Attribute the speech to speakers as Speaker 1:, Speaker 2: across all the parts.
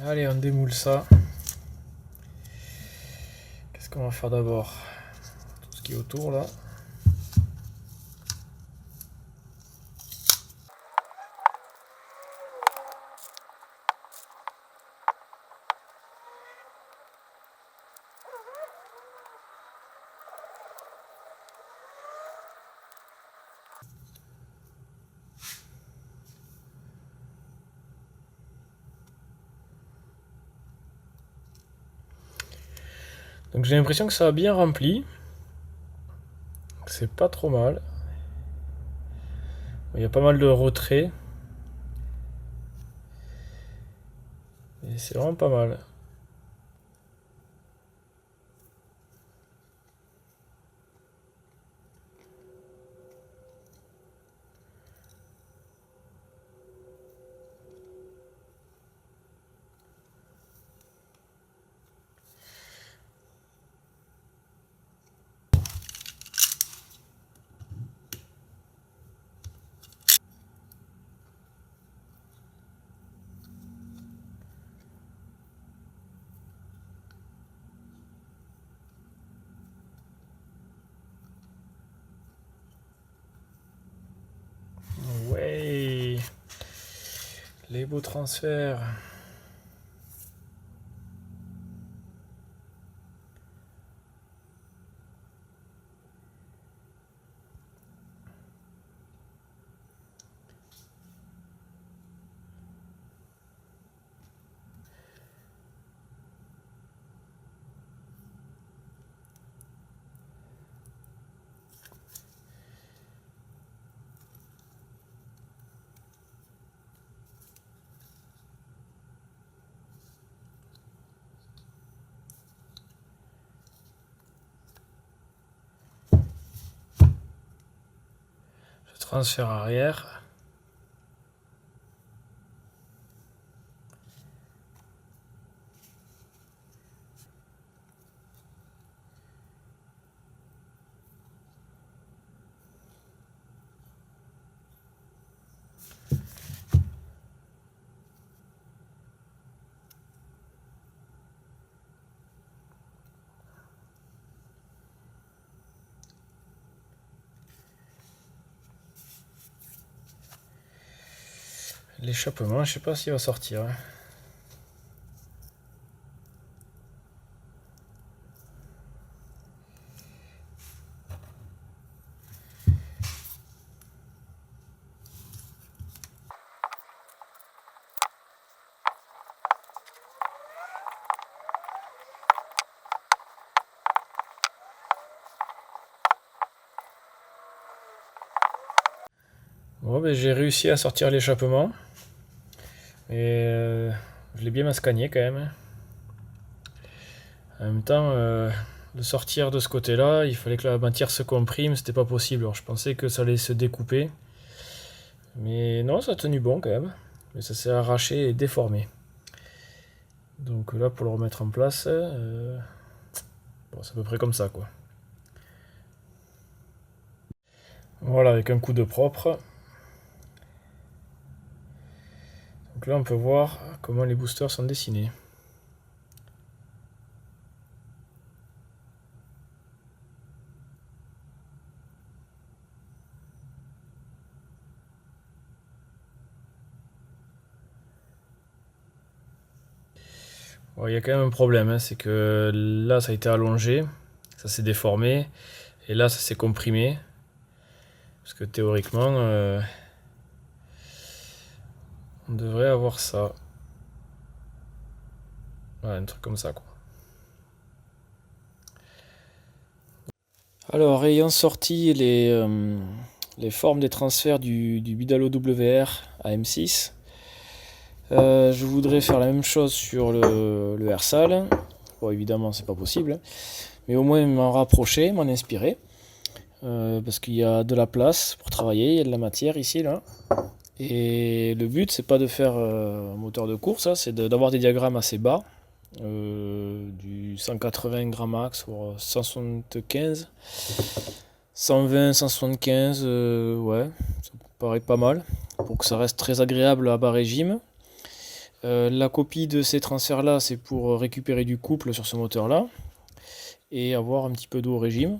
Speaker 1: Allez, on démoule ça. Qu'est-ce qu'on va faire d'abord? Tout ce qui est autour là. Donc j'ai l'impression que ça a bien rempli. C'est pas trop mal. Il y a pas mal de retraits. Et c'est vraiment pas mal. Ouais, les beaux transferts. Transfert arrière. L'échappement, je sais pas s'il va sortir. Bon, ben, j'ai réussi à sortir l'échappement. Et je l'ai bien mascagné quand même. En même temps, de sortir de ce côté-là, il fallait que la matière se comprime, c'était pas possible. Alors, je pensais que ça allait se découper. Mais non, ça a tenu bon quand même. Mais ça s'est arraché et déformé. Donc là, pour le remettre en place, bon, c'est à peu près comme ça, quoi. Voilà, avec un coup de propre. Donc là, on peut voir comment les boosters sont dessinés. Bon, il y a quand même un problème, hein, c'est que là, ça a été allongé, ça s'est déformé, et là, ça s'est comprimé. Parce que théoriquement, on devrait avoir ça. Ouais, un truc comme ça, quoi. Alors, ayant sorti les formes des transferts du Bidalo WR à M6, je voudrais faire la même chose sur le RSAL. Bon, évidemment, c'est pas possible, mais au moins m'en rapprocher, m'en inspirer. Parce qu'il y a de la place pour travailler, il y a de la matière ici, là. Et le but, c'est pas de faire un moteur de course, hein, c'est d'avoir des diagrammes assez bas, du 180 grammes max ou 175, 120, 175, ouais, ça paraît pas mal, pour que ça reste très agréable à bas régime. La copie de ces transferts là, c'est pour récupérer du couple sur ce moteur là et avoir un petit peu d'eau au régime.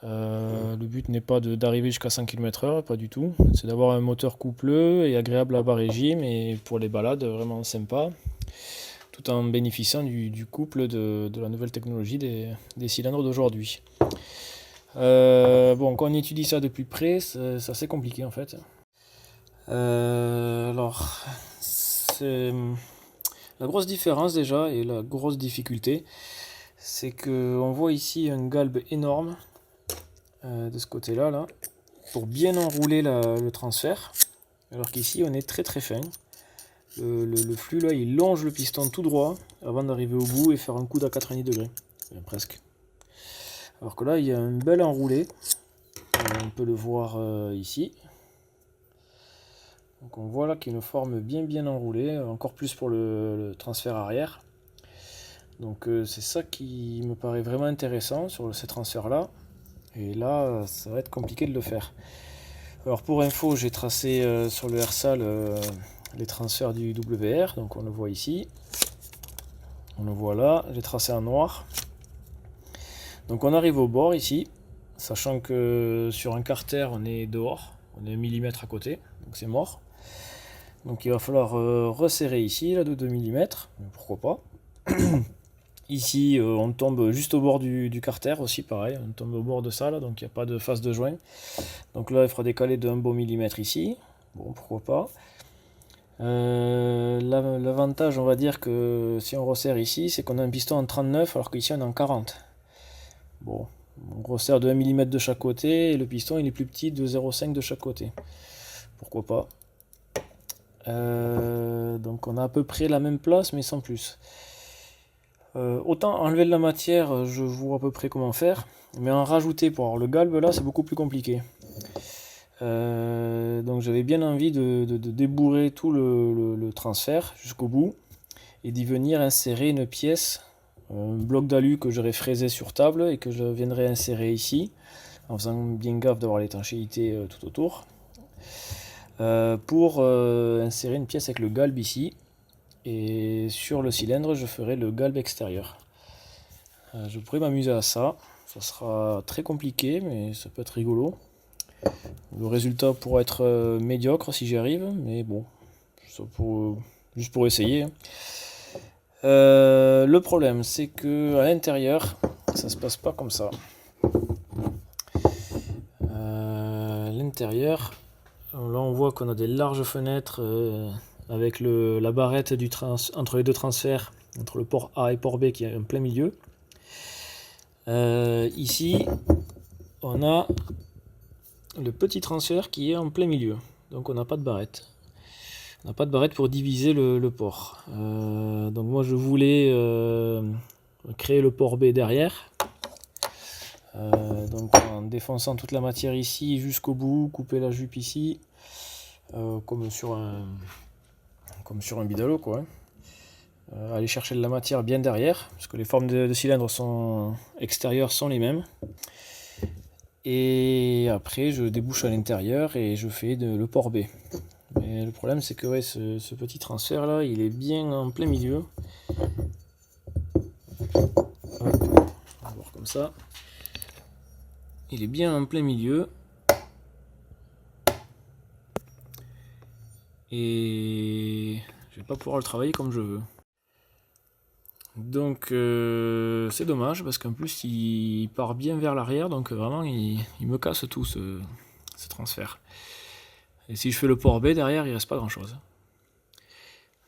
Speaker 1: Le but n'est pas d'arriver jusqu'à 100 km/h, pas du tout. C'est d'avoir un moteur coupleux et agréable à bas régime et pour les balades vraiment sympa, tout en bénéficiant du couple de la nouvelle technologie des cylindres d'aujourd'hui. Bon, quand on étudie ça de plus près, c'est assez compliqué en fait. Alors, c'est la grosse différence déjà et la grosse difficulté, c'est qu'on voit ici un galbe énorme de ce côté-là, là, pour bien enrouler le transfert, alors qu'ici on est très très fin. Le flux là, il longe le piston tout droit avant d'arriver au bout et faire un coude à 90 degrés, presque. Alors que là, il y a un bel enroulé, on peut le voir ici. Donc on voit là qu'il y a une forme bien enroulée, encore plus pour le transfert arrière. Donc c'est ça qui me paraît vraiment intéressant sur ces transferts là. Et là ça va être compliqué de le faire. Alors pour info, j'ai tracé sur le RSAL les transferts du WR, donc on le voit ici. On le voit là, j'ai tracé en noir. Donc on arrive au bord ici, sachant que sur un carter on est dehors, on est 1 mm à côté, donc c'est mort. Donc il va falloir resserrer ici, là de 2 mm, pourquoi pas. Ici on tombe juste au bord du carter aussi, pareil, on tombe au bord de ça, là, donc il n'y a pas de face de joint. Donc là il faudra décaler d'un bon millimètre ici, bon pourquoi pas. L'avantage, on va dire que si on resserre ici, c'est qu'on a un piston en 39 alors qu'ici on est en 40. Bon, on resserre de 1 mm de chaque côté et le piston il est plus petit de 0,5 de chaque côté. Pourquoi pas. Donc on a à peu près la même place mais sans plus. Autant enlever de la matière, je vois à peu près comment faire, mais en rajouter pour avoir le galbe là c'est beaucoup plus compliqué. Donc j'avais bien envie de débourrer tout le transfert jusqu'au bout et d'y venir insérer une pièce, un bloc d'alu que j'aurais fraisé sur table et que je viendrais insérer ici en faisant bien gaffe d'avoir l'étanchéité tout autour. Pour insérer une pièce avec le galbe ici, et sur le cylindre je ferai le galbe extérieur. Je pourrais m'amuser à ça, ça sera très compliqué mais ça peut être rigolo. Le résultat pourra être médiocre si j'y arrive, mais bon, juste pour essayer. Le problème c'est que à l'intérieur ça se passe pas comme ça. À l'intérieur, là on voit qu'on a des larges fenêtres avec la barrette entre les deux transferts, entre le port A et port B qui est en plein milieu. Ici on a le petit transfert qui est en plein milieu, donc on n'a pas de barrette. On n'a pas de barrette pour diviser le port. Donc moi je voulais créer le port B derrière. Donc en défonçant toute la matière ici jusqu'au bout, couper la jupe ici, comme sur un bidalo quoi. Aller chercher de la matière bien derrière, parce que les formes de cylindres extérieures sont les mêmes. Et après je débouche à l'intérieur et je fais le port B. Mais le problème c'est que ouais, ce petit transfert là il est bien en plein milieu. On va voir comme ça. Il est bien en plein milieu. Et je vais pas pouvoir le travailler comme je veux. Donc c'est dommage parce qu'en plus il part bien vers l'arrière, donc vraiment il me casse tout ce transfert. Et si je fais le port B derrière il reste pas grand chose.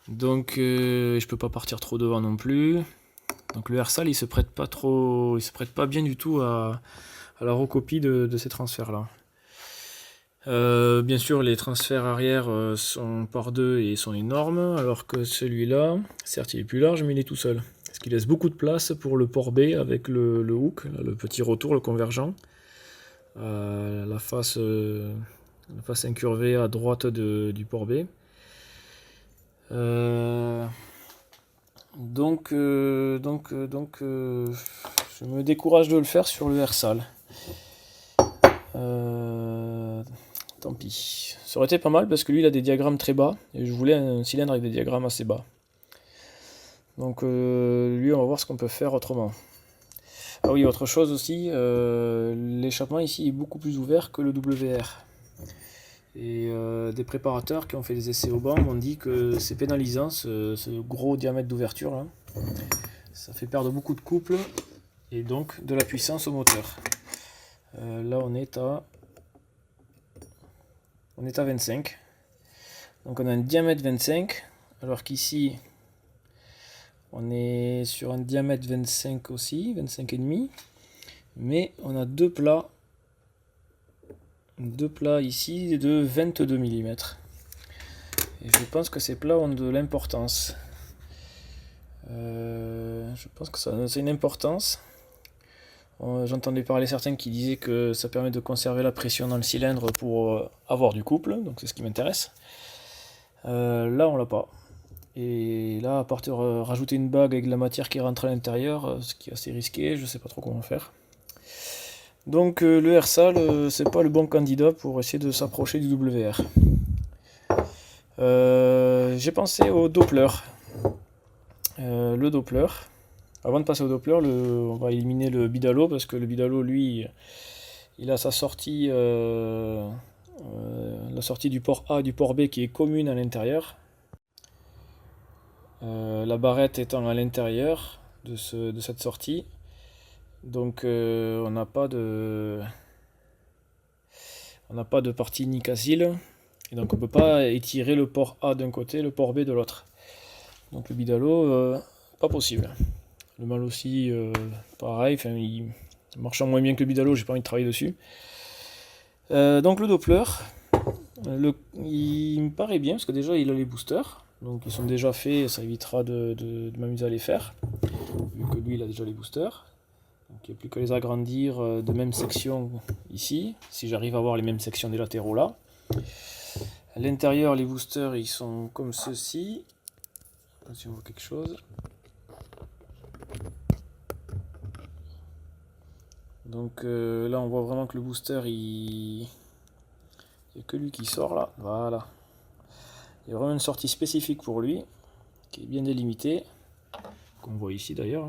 Speaker 1: Donc je peux pas partir trop devant non plus. Donc le RSAL il se prête pas bien du tout à la recopie de ces transferts là. Bien sûr les transferts arrière sont par deux et sont énormes, alors que celui-là, certes il est plus large mais il est tout seul. Ce qui laisse beaucoup de place pour le port B avec le hook, le petit retour, le convergent. La face incurvée à droite du port B. Donc je me décourage de le faire sur le RSAL. tant pis. Ça aurait été pas mal parce que lui il a des diagrammes très bas et je voulais un cylindre avec des diagrammes assez bas. Donc lui on va voir ce qu'on peut faire autrement. Ah oui, autre chose aussi, l'échappement ici est beaucoup plus ouvert que le WR. Et des préparateurs qui ont fait des essais au banc m'ont dit que c'est pénalisant ce gros diamètre d'ouverture là. Ça fait perdre beaucoup de couple et donc de la puissance au moteur. Là on est à 25. Donc on a un diamètre 25, alors qu'ici on est sur un diamètre 25 aussi, 25,5. Mais on a deux plats ici de 22 mm. Et je pense que ces plats ont de l'importance. Je pense que ça a une importance. J'entendais parler certains qui disaient que ça permet de conserver la pression dans le cylindre pour avoir du couple, donc c'est ce qui m'intéresse. Là on l'a pas. Et là, à part rajouter une bague avec de la matière qui rentre à l'intérieur, ce qui est assez risqué, je sais pas trop comment faire. Donc le RSAL, c'est pas le bon candidat pour essayer de s'approcher du WR. J'ai pensé au Doppler. Le Doppler. Avant de passer au Doppler, on va éliminer le Bidalo parce que le Bidalo, lui, il a sa sortie, la sortie du port A et du port B qui est commune à l'intérieur. La barrette étant à l'intérieur de cette sortie. Donc on n'a pas de partie nicacile. Et donc on ne peut pas étirer le port A d'un côté, le port B de l'autre. Donc le Bidalo, pas possible. Le mal aussi, pareil, il marche moins bien que le Bidalo, j'ai pas envie de travailler dessus. Donc le Doppler, il me paraît bien, parce que déjà il a les boosters, donc ils sont déjà faits, ça évitera de m'amuser à les faire, vu que lui il a déjà les boosters. Donc il n'y a plus qu'à les agrandir de même section ici, si j'arrive à avoir les mêmes sections des latéraux là. À l'intérieur, les boosters ils sont comme ceci. Si on voit quelque chose. Donc là on voit vraiment que le booster il n'y a que lui qui sort là. Voilà. Il y a vraiment une sortie spécifique pour lui, qui est bien délimitée, qu'on voit ici d'ailleurs.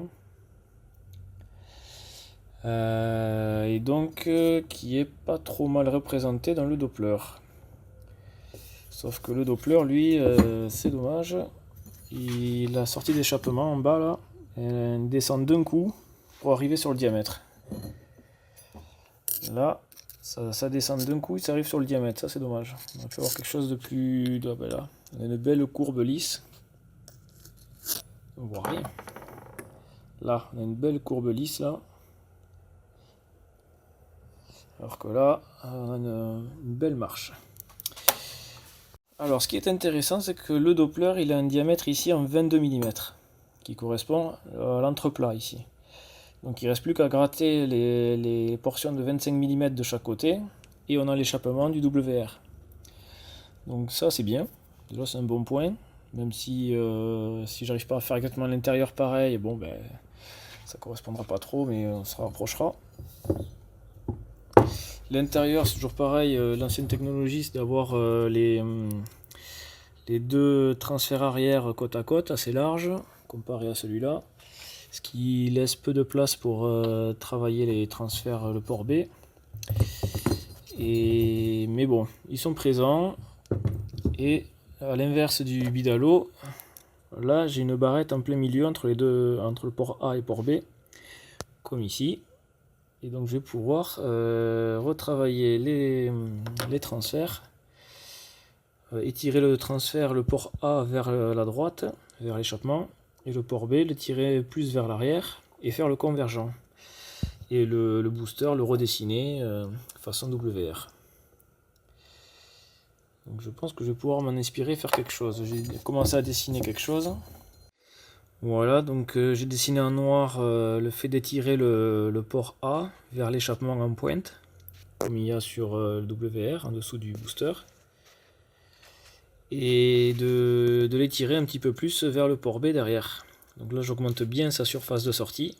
Speaker 1: Et donc qui est pas trop mal représenté dans le Doppler. Sauf que le Doppler, lui, c'est dommage. La sortie d'échappement en bas là, elle descend d'un coup pour arriver sur le diamètre. Là, ça descend d'un coup et ça arrive sur le diamètre, ça c'est dommage. On va faire avoir quelque chose de plus... Ah ben là, on a une belle courbe lisse. On voit rien. Là, on a une belle courbe lisse là. Alors que là, on a une belle marche. Alors ce qui est intéressant, c'est que le Doppler, il a un diamètre ici en 22 mm, qui correspond à l'entreplat ici. Donc il ne reste plus qu'à gratter les portions de 25 mm de chaque côté, et on a l'échappement du WR. Donc ça c'est bien, déjà c'est un bon point, même si j'arrive pas à faire exactement l'intérieur pareil, bon ben ça correspondra pas trop, mais on se rapprochera. L'intérieur c'est toujours pareil, l'ancienne technologie c'est d'avoir les deux transferts arrière côte à côte, assez larges, comparé à celui-là. Ce qui laisse peu de place pour travailler les transferts, le port B. Mais bon, ils sont présents. Et à l'inverse du Bidalo, là j'ai une barrette en plein milieu entre le port A et port B, comme ici. Et donc je vais pouvoir retravailler les transferts, étirer le transfert, le port A vers la droite, vers l'échappement, et le port B le tirer plus vers l'arrière et faire le convergent. Et le booster le redessiner façon WR. Donc je pense que je vais pouvoir m'en inspirer, faire quelque chose. J'ai commencé à dessiner quelque chose. Voilà, donc j'ai dessiné en noir le fait d'étirer le port A vers l'échappement en pointe, comme il y a sur le WR en dessous du booster. Et de l'étirer un petit peu plus vers le port B derrière. Donc là j'augmente bien sa surface de sortie.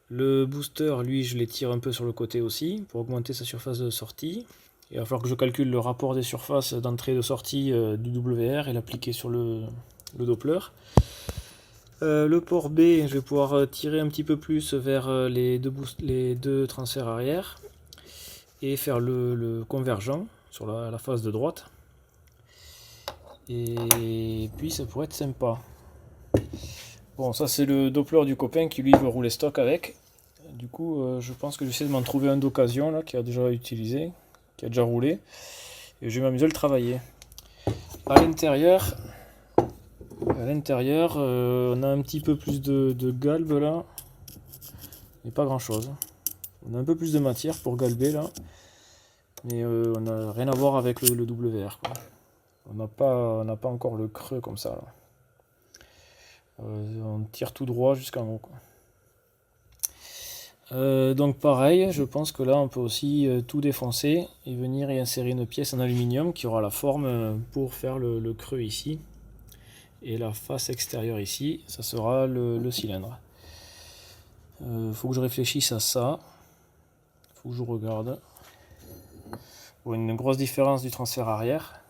Speaker 1: Le booster, lui, je l'étire un peu sur le côté aussi pour augmenter sa surface de sortie. il va falloir que je calcule le rapport des surfaces d'entrée et de sortie du WR et l'appliquer sur le Doppler. Le port B, je vais pouvoir tirer un petit peu plus vers les deux transferts arrière et faire le convergent sur la face de droite. Et puis ça pourrait être sympa. Bon, ça c'est le Doppler du copain qui lui veut rouler stock avec. Du coup, je pense que j'essaie de m'en trouver un d'occasion là, qui a déjà utilisé, qui a déjà roulé. Et je vais m'amuser à le travailler. À l'intérieur, on a un petit peu plus de galbe là. Mais pas grand chose. On a un peu plus de matière pour galber là. Mais on n'a rien à voir avec le WR, quoi. On n'a pas encore le creux comme ça là. On tire tout droit jusqu'en haut, quoi. Donc pareil, je pense que là on peut aussi tout défoncer et venir y insérer une pièce en aluminium qui aura la forme pour faire le creux ici. Et la face extérieure ici, ça sera le cylindre. Faut que je réfléchisse à ça. Faut que je regarde. Bon, une grosse différence du transfert arrière.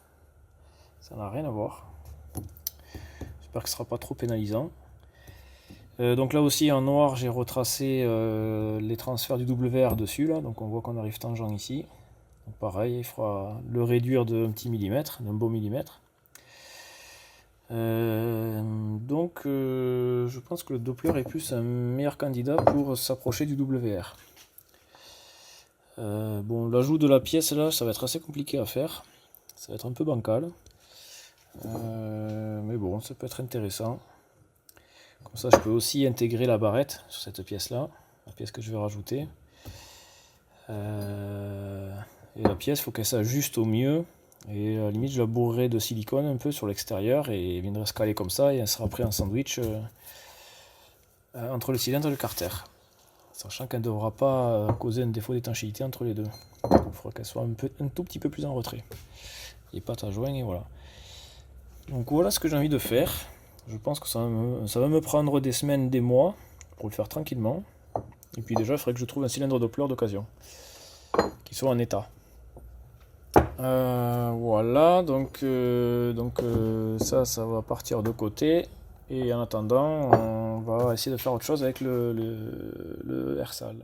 Speaker 1: Ça n'a rien à voir. J'espère que ce ne sera pas trop pénalisant. Donc là aussi en noir j'ai retracé les transferts du WR dessus là, donc on voit qu'on arrive tangent ici. Donc pareil, il faudra le réduire d'un petit millimètre, d'un beau millimètre. Donc je pense que le Doppler est plus un meilleur candidat pour s'approcher du WR. Bon, l'ajout de la pièce là, ça va être assez compliqué à faire. Ça va être un peu bancal. Mais bon, ça peut être intéressant. Comme ça, je peux aussi intégrer la barrette sur cette pièce-là, la pièce que je vais rajouter. Et la pièce, il faut qu'elle s'ajuste au mieux. Et à la limite, je la bourrerai de silicone un peu sur l'extérieur et elle viendra se caler comme ça et elle sera pris en sandwich entre le cylindre et le carter. Sachant qu'elle ne devra pas causer un défaut d'étanchéité entre les deux. Il faudra qu'elle soit un tout petit peu plus en retrait. Et pattes à joint et voilà. Donc voilà ce que j'ai envie de faire. Je pense que ça va me prendre des semaines, des mois pour le faire tranquillement. Et puis déjà, il faudrait que je trouve un cylindre Doppler d'occasion qui soit en état. Voilà, donc ça va partir de côté. Et en attendant, on va essayer de faire autre chose avec le RSAL.